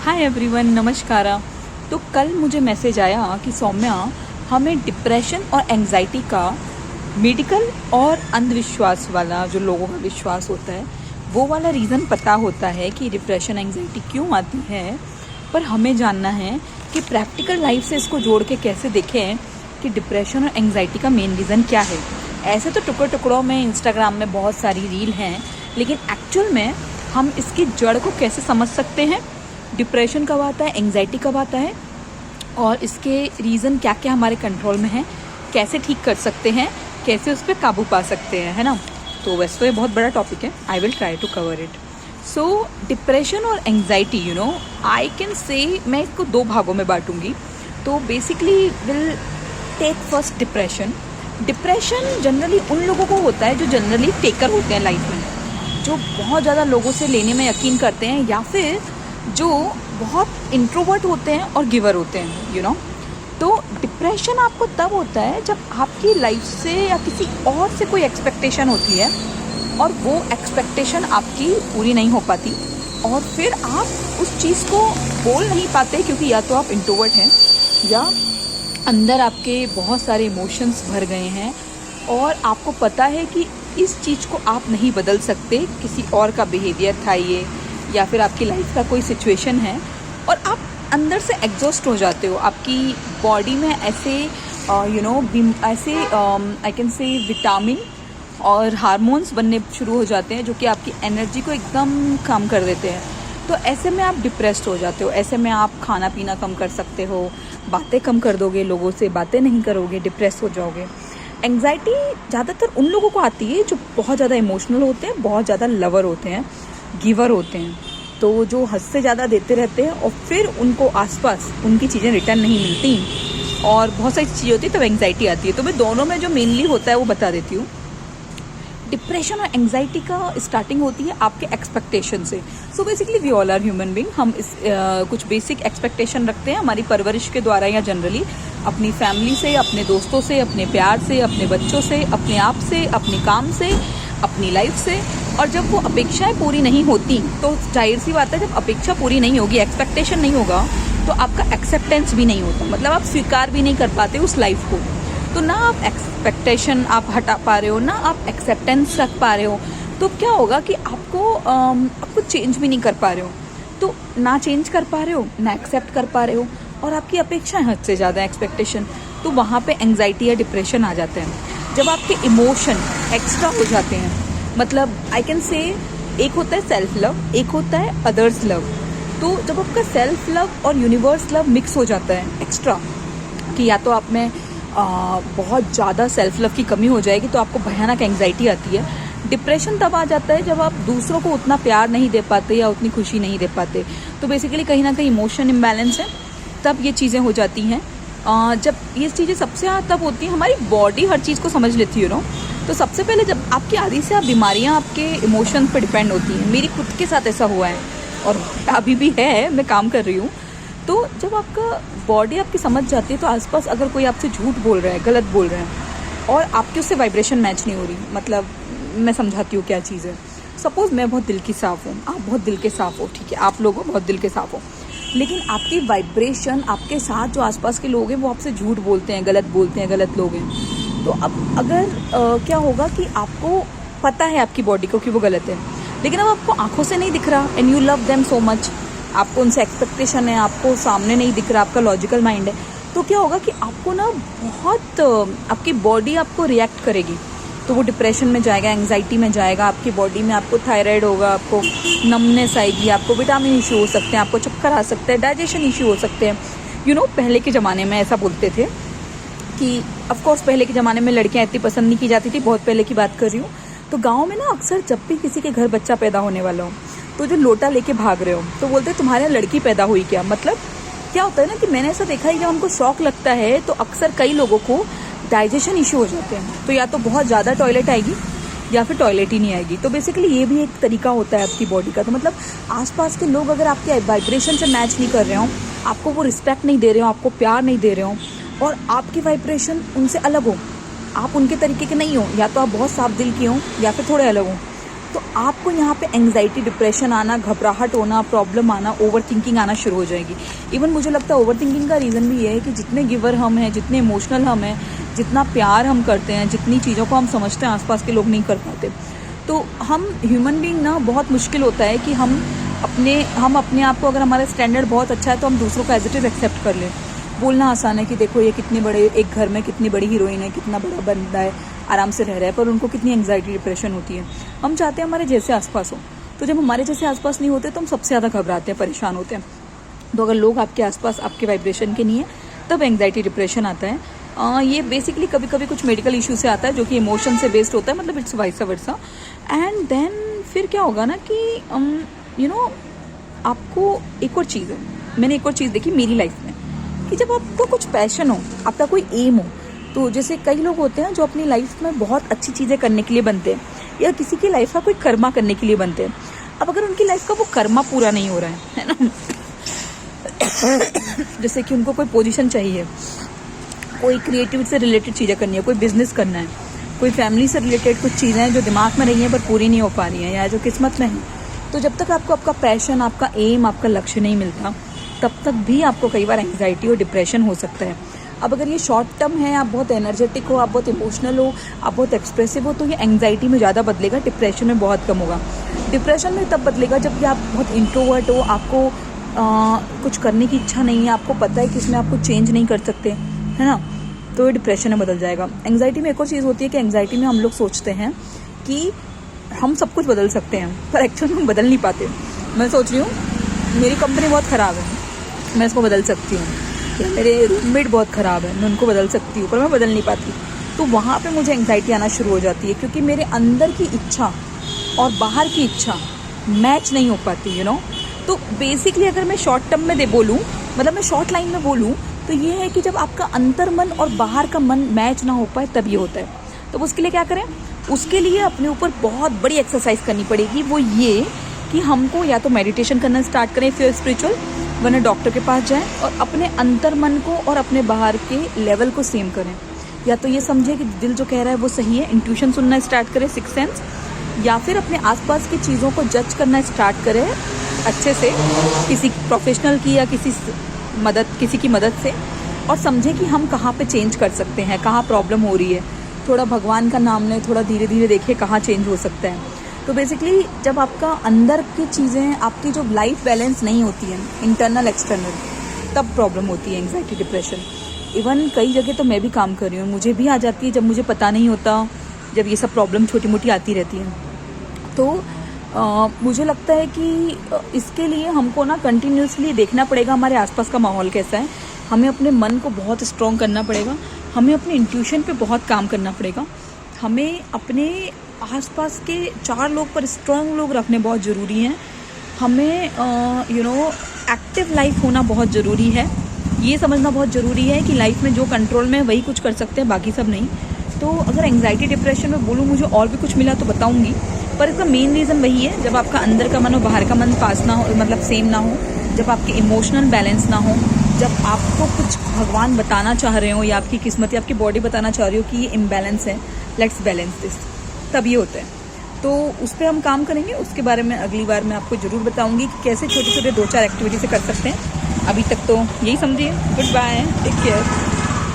Hi everyone, नमस्कारा। तो कल मुझे मैसेज आया कि सौम्या, हमें डिप्रेशन और एंजाइटी का मेडिकल और अंधविश्वास वाला जो लोगों का विश्वास होता है वो वाला रीज़न पता होता है कि डिप्रेशन एंजाइटी क्यों आती है, पर हमें जानना है कि प्रैक्टिकल लाइफ से इसको जोड़ के कैसे देखें कि डिप्रेशन और एंजाइटी का मेन रीज़न क्या है। ऐसे तो टुकड़ों टुकड़ों में इंस्टाग्राम में बहुत सारी रील हैं, लेकिन एक्चुअल में हम इसकी जड़ को कैसे समझ सकते हैं, डिप्रेशन कब आता है, एंजाइटी कब आता है और इसके रीज़न क्या क्या हमारे कंट्रोल में है, कैसे ठीक कर सकते हैं, कैसे उस पर काबू पा सकते हैं, है ना। तो वैसे तो ये बहुत बड़ा टॉपिक है, I will try to cover it. So depression और एंजाइटी, आई कैन से मैं इसको दो भागों में बांटूंगी। तो basically will take first depression. Depression generally उन लोगों को होता है जो जनरली टेकर होते हैं लाइफ में, जो बहुत ज़्यादा लोगों से लेने में यकीन करते हैं, या फिर जो बहुत इंट्रोवर्ट होते हैं और गिवर होते हैं, तो डिप्रेशन आपको तब होता है जब आपकी लाइफ से या किसी और से कोई एक्सपेक्टेशन होती है और वो एक्सपेक्टेशन आपकी पूरी नहीं हो पाती, और फिर आप उस चीज़ को बोल नहीं पाते क्योंकि या तो आप इंट्रोवर्ट हैं या अंदर आपके बहुत सारे इमोशंस भर गए हैं और आपको पता है कि इस चीज़ को आप नहीं बदल सकते, किसी और का बिहेवियर था ये, या फिर आपकी लाइफ का कोई सिचुएशन है और आप अंदर से एग्जॉस्ट हो जाते हो। आपकी बॉडी में ऐसे ऐसे आई कैन से विटामिन और हार्मोन्स बनने शुरू हो जाते हैं जो कि आपकी एनर्जी को एकदम कम कर देते हैं। तो ऐसे में आप डिप्रेस्ड हो जाते हो। ऐसे में आप खाना पीना कम कर सकते हो, बातें कम कर दोगे, लोगों से बातें नहीं करोगे, डिप्रेस हो जाओगे। एंग्जाइटी ज़्यादातर उन लोगों को आती है जो बहुत ज़्यादा इमोशनल होते हैं, बहुत ज़्यादा लवर होते हैं, गिवर होते हैं, तो जो हद से ज़्यादा देते रहते हैं और फिर उनको आसपास उनकी चीज़ें रिटर्न नहीं मिलती और बहुत सारी चीज़ें होती है, तब एंग्जाइटी आती है। तो मैं दोनों में जो मेनली होता है वो बता देती हूँ। डिप्रेशन और एंग्जाइटी का स्टार्टिंग होती है आपके एक्सपेक्टेशन से। So basically we all are human being. हम कुछ बेसिक एक्सपेक्टेशन रखते हैं हमारी परवरिश के द्वारा, या जनरली अपनी फैमिली से, अपने दोस्तों से, अपने प्यार से, अपने बच्चों से, अपने आप से, अपने काम से, अपनी लाइफ से। और जब वो अपेक्षाएं पूरी नहीं होती तो जाहिर सी बात है, जब अपेक्षा पूरी नहीं होगी, एक्सपेक्टेशन नहीं होगा, तो आपका एक्सेप्टेंस भी नहीं होता, मतलब आप स्वीकार भी नहीं कर पाते उस लाइफ को। तो ना आप एक्सपेक्टेशन आप हटा पा रहे हो, ना आप एक्सेप्टेंस रख पा रहे हो, तो क्या होगा कि आपको चेंज भी नहीं कर पा रहे हो। तो ना चेंज कर पा रहे हो, ना एक्सेप्ट कर पा रहे हो, और आपकी अपेक्षाएं हद से ज़्यादा एक्सपेक्टेशन, तो वहाँ पे एंग्जाइटी या डिप्रेशन आ जाते हैं। जब आपके इमोशन एक्स्ट्रा हो जाते हैं, मतलब आई कैन से एक होता है सेल्फ लव, एक होता है अदर्स लव। तो जब आपका सेल्फ लव और यूनिवर्स लव मिक्स हो जाता है एक्स्ट्रा, कि या तो आप में बहुत ज़्यादा सेल्फ लव की कमी हो जाएगी तो आपको भयानक एंग्जाइटी आती है। डिप्रेशन तब आ जाता है जब आप दूसरों को उतना प्यार नहीं दे पाते या उतनी खुशी नहीं दे पाते। तो बेसिकली कहीं ना कहीं इमोशन इम्बैलेंस है, तब ये चीज़ें हो जाती हैं। जब ये चीज़ें सबसे ज़्यादा तब होती हैं, हमारी बॉडी हर चीज़ को समझ लेती है। तो सबसे पहले जब आपकी आदि से आप बीमारियां आपके इमोशन पर डिपेंड होती हैं। मेरी खुद के साथ ऐसा हुआ है और अभी भी है, मैं काम कर रही हूँ। तो जब आपका बॉडी आपकी समझ जाती है, तो आसपास अगर कोई आपसे झूठ बोल रहा है, गलत बोल रहा है और आपकी उससे वाइब्रेशन मैच नहीं हो रही, मतलब मैं समझाती हूँ क्या चीज़ है। सपोज़ मैं बहुत दिल की साफ़ हूँ, आप बहुत दिल के साफ़ हो, ठीक है, आप लोग बहुत दिल के साफ़ हो, लेकिन आपकी वाइब्रेशन, आपके साथ जो आसपास के लोग हैं वो आपसे झूठ बोलते हैं, गलत बोलते हैं, गलत लोग हैं। तो अब अगर क्या होगा कि आपको पता है आपकी बॉडी को कि वो गलत है, लेकिन अब आपको आंखों से नहीं दिख रहा, and you love them so much, आपको उनसे एक्सपेक्टेशन है, आपको सामने नहीं दिख रहा, आपका लॉजिकल माइंड है, तो क्या होगा कि आपको ना बहुत आपकी बॉडी आपको रिएक्ट करेगी। तो वो डिप्रेशन में जाएगा, एंग्जाइटी में जाएगा, आपकी बॉडी में आपको थायराइड होगा, आपको नमनेस आएगी, आपको विटामिन इशू हो सकते हैं, आपको चक्कर आ सकते हैं, डाइजेशन इशू हो सकते हैं। पहले के ज़माने में ऐसा बोलते थे कि ऑफ कोर्स पहले के ज़माने में लड़कियां इतनी पसंद नहीं की जाती थी, बहुत पहले की बात कर रही हूँ। तो गांव में ना अक्सर जब भी किसी के घर बच्चा पैदा होने वाला हो, तो जो लोटा लेके भाग रहे हो, तो बोलते हैं तुम्हारे यहाँ लड़की पैदा हुई क्या। मतलब क्या होता है ना कि मैंने ऐसा देखा है, जब हमको शौक लगता है तो अक्सर कई लोगों को डाइजेशन इशू हो जाते हैं, तो या तो बहुत ज़्यादा टॉयलेट आएगी या फिर टॉयलेट ही नहीं आएगी। तो बेसिकली ये भी एक तरीका होता है आपकी बॉडी का। तो मतलब आसपास के लोग अगर आपके वाइब्रेशन से मैच नहीं कर रहे हो, आपको वो रिस्पेक्ट नहीं दे रहे हो, आपको प्यार नहीं दे रहे हो, और आपकी वाइब्रेशन उनसे अलग हो, आप उनके तरीके के नहीं हो, या तो आप बहुत साफ दिल की हो या फिर थोड़े अलग हो, तो आपको यहाँ पे एंग्जाइटी, डिप्रेशन आना, घबराहट होना, प्रॉब्लम आना, ओवर थिंकिंग आना शुरू हो जाएगी। इवन मुझे लगता है ओवर थिंकिंग का रीज़न भी ये है कि जितने गिवर हम हैं, जितने इमोशनल हम हैं, जितना प्यार हम करते हैं, जितनी चीज़ों को हम समझते हैं, आसपास के लोग नहीं कर पाते। तो हम ह्यूमन बीइंग ना, बहुत मुश्किल होता है कि हम अपने आप को, अगर हमारा स्टैंडर्ड बहुत अच्छा है तो हम दूसरों को एज इट इज़ एक्सेप्ट कर लें। बोलना आसान है कि देखो ये कितने बड़े, एक घर में कितनी बड़ी हीरोइन है, कितना बड़ा बंदा है, आराम से रह रहा है, पर उनको कितनी एंग्जाइटी, डिप्रेशन होती है। हम चाहते हैं हमारे जैसे आसपास हो, तो जब हमारे जैसे आसपास नहीं होते तो हम सबसे ज़्यादा घबराते हैं, परेशान होते हैं। तो अगर लोग आपके आसपास आपके वाइब्रेशन के नहीं है तब एंग्जाइटी, डिप्रेशन आता है। ये बेसिकली कभी कभी कुछ मेडिकल इशू से आता है जो कि इमोशन से बेस्ड होता है, मतलब it's vice versa. And then फिर क्या होगा ना कि आपको एक और चीज़ है, मैंने एक और चीज़ देखी मेरी लाइफ में, कि जब आपको कुछ पैशन हो, आपका कोई एम हो, तो जैसे कई लोग होते हैं जो अपनी लाइफ में बहुत अच्छी चीज़ें करने के लिए बनते हैं, या किसी की लाइफ का कोई कर्मा करने के लिए बनते हैं। अब अगर उनकी लाइफ का वो कर्मा पूरा नहीं हो रहा है ना जैसे कि उनको कोई पोजीशन चाहिए, कोई क्रिएटिव से रिलेटेड चीज़ें करनी है, कोई बिजनेस करना है, कोई फैमिली से रिलेटेड कुछ चीज़ें हैं जो दिमाग में रही हैं पर पूरी नहीं हो पा रही हैं, या जो किस्मत में है, तो जब तक आपको आपका पैशन, आपका एम, आपका लक्ष्य नहीं मिलता, तब तक भी आपको कई बार एंग्जाइटी और डिप्रेशन हो सकता है। अब अगर ये शॉर्ट टर्म है, आप बहुत एनर्जेटिक हो, आप बहुत इमोशनल हो, आप बहुत एक्सप्रेसिव हो, तो ये एंग्जाइटी में ज़्यादा बदलेगा, डिप्रेशन में बहुत कम होगा। डिप्रेशन में तब बदलेगा जब कि आप बहुत इंट्रोवर्ट हो, आपको कुछ करने की इच्छा नहीं है, आपको पता है कि इसमें आपको चेंज नहीं कर सकते, है ना, तो ये डिप्रेशन में बदल जाएगा। एंग्जाइटी में एक और चीज़ होती है कि एंग्जाइटी में हम लोग सोचते हैं कि हम सब कुछ बदल सकते हैं, पर एक्चुअल में हम बदल नहीं पाते। मैं सोच रही हूँ मेरी कंपनी बहुत ख़राब है, मैं इसको बदल सकती हूँ, या मेरे रूममेट बहुत ख़राब है, मैं उनको बदल सकती हूँ, पर मैं बदल नहीं पाती। तो वहाँ पे मुझे एंग्जाइटी आना शुरू हो जाती है, क्योंकि मेरे अंदर की इच्छा और बाहर की इच्छा मैच नहीं हो पाती, तो बेसिकली अगर मैं शॉर्ट टर्म में बोलूँ, मतलब मैं शॉर्ट लाइन में बोलूँ, तो ये है कि जब आपका अंतर मन और बाहर का मन मैच ना हो पाए तब ये होता है। तो उसके लिए क्या करें? उसके लिए अपने ऊपर बहुत बड़ी एक्सरसाइज करनी पड़ेगी। वो ये कि हमको या तो मेडिटेशन करना स्टार्ट करें, फिर स्पिरिचुअल, वरना डॉक्टर के पास जाएं और अपने अंतर मन को और अपने बाहर के लेवल को सेम करें। या तो ये समझें कि दिल जो कह रहा है वो सही है, इंट्यूशन सुनना स्टार्ट करें, सिक्स सेंस, या फिर अपने आसपास की चीज़ों को जज करना स्टार्ट करें अच्छे से, किसी प्रोफेशनल की या किसी की मदद से, और समझें कि हम कहाँ पे चेंज कर सकते हैं, कहाँ प्रॉब्लम हो रही है। थोड़ा भगवान का नाम लें, थोड़ा धीरे धीरे देखिए कहाँ चेंज हो सकता है। तो बेसिकली जब आपका अंदर की चीज़ें, आपकी जो लाइफ बैलेंस नहीं होती है, इंटरनल एक्सटर्नल, तब प्रॉब्लम होती है एंग्जाइटी, डिप्रेशन। इवन कई जगह तो मैं भी काम कर रही हूँ, मुझे भी आ जाती है जब मुझे पता नहीं होता, जब ये सब प्रॉब्लम छोटी मोटी आती रहती है। तो मुझे लगता है कि इसके लिए हमको ना कंटिन्यूसली देखना पड़ेगा हमारे आसपास का माहौल कैसा है, हमें अपने मन को बहुत स्ट्रॉन्ग करना पड़ेगा, हमें अपने इंट्यूशन पे बहुत काम करना पड़ेगा, हमें अपने आसपास के 4 लोग पर स्ट्रॉन्ग लोग रखने बहुत ज़रूरी हैं, हमें एक्टिव लाइफ होना बहुत ज़रूरी है। ये समझना बहुत ज़रूरी है कि लाइफ में जो कंट्रोल में वही कुछ कर सकते हैं, बाकी सब नहीं। तो अगर एंग्जाइटी, डिप्रेशन में बोलूँ, मुझे और भी कुछ मिला तो बताऊँगी, पर इसका मेन रीज़न वही है, जब आपका अंदर का मन और बाहर का मन पास ना हो, मतलब सेम ना हो, जब आपके इमोशनल बैलेंस ना हो, जब आपको कुछ भगवान बताना चाह रहे हो या आपकी किस्मत या आपकी बॉडी बताना चाह रही हो कि ये इम्बैलेंस है, लेट्स बैलेंस दिस, तब ये होता है। तो उस पर हम काम करेंगे, उसके बारे में अगली बार मैं आपको ज़रूर बताऊंगी कि कैसे छोटे छोटे 2-4 एक्टिविटी से कर सकते हैं। अभी तक तो यही समझिए। Good bye, take care.